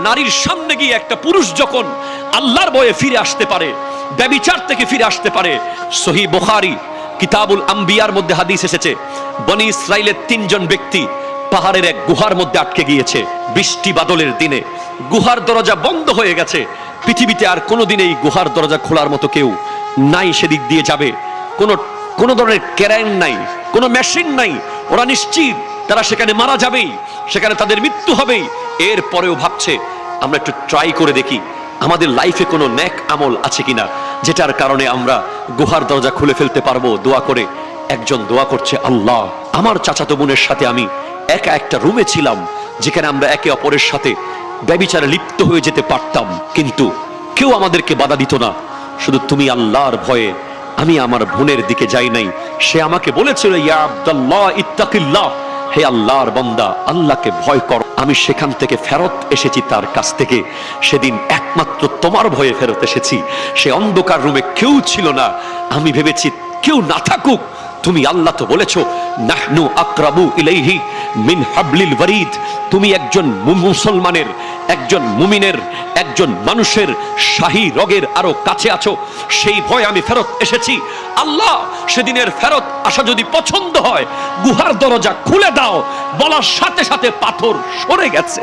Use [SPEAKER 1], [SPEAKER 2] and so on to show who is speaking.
[SPEAKER 1] নারীর সামনে গিয়ে একটা পুরুষ যখন আল্লাহর ভয়ে ফিরে আসতে পারে, ব্যভিচার থেকে ফিরে আসতে পারে। সহিহ বুখারী কিতাবুল আম্বিয়ার মধ্যে হাদিস এসেছে, বনি ইসরাইলের 3 জন ব্যক্তি পাহাড়ের এক গুহার মধ্যে আটকে গিয়েছে। বৃষ্টি বাদলের দিনে গুহার দরজা বন্ধ হয়ে গেছে। পৃথিবীতে আর কোনোদিন এই গুহার দরজা খোলার মতো কেউ নাই, সেদিক দিয়ে যাবে। কোনো ধরনের ক্যারেন নাই, কোনো মেশিন নাই। ওরা নিশ্চিত তারা সেখানে মারা যাবেই, সেখানে তাদের মৃত্যু হবেই। এরপরেও ভাবছে আমরা একটু ট্রাই করে দেখি আমাদের লাইফে কোনো নেক আমল আছে কিনা, যেটার কারণে আমরা গুহার দরজা খুলে ফেলতে পারবো। দোয়া করে একজন দোয়া করছে, আল্লাহ, আমার চাচাতো বোনের সাথে আমি একা একটা রুমে ছিলাম, যেখানে আমরা একে অপরের সাথে ব্যভিচারে লিপ্ত হয়ে যেতে পারতাম, কিন্তু কেউ আমাদেরকে বাধা দিত না। শুধু তুমি আল্লাহর ভয়ে আমি আমার বোনের দিকে যাই নাই। সে আমাকে বলেছিল, ইয়া আব্দুল্লাহ ইত্তাকিল্লাহ, হে আল্লাহর বান্দা, আল্লাহকে ভয় কর। আমি সেখান থেকে ফেরত এসেছি তার কাছ থেকে। সেদিন একমাত্র তোমার ভয়ে ফেরত এসেছি। সে অন্ধকার রুমে কেউ ছিল না। আমি ভেবেছি কেউ না থাকুক, তুমি আল্লাহ তো বলেছো নাহনু আকরাবু ইলাইহি মিন হাবলিল ওয়ারিদ। তুমি একজন মুসলমানের, একজন মুমিনের, একজন মানুষের শাহী রগের আরো কাছে আছো। সেই ভয়ে আমি ফেরত এসেছি। আল্লাহ, সেদিনের ফেরত আসা যদি পছন্দ হয়, গুহার দরজা খুলে দাও। বলার সাথে সাথে পাথর সরে গেছে।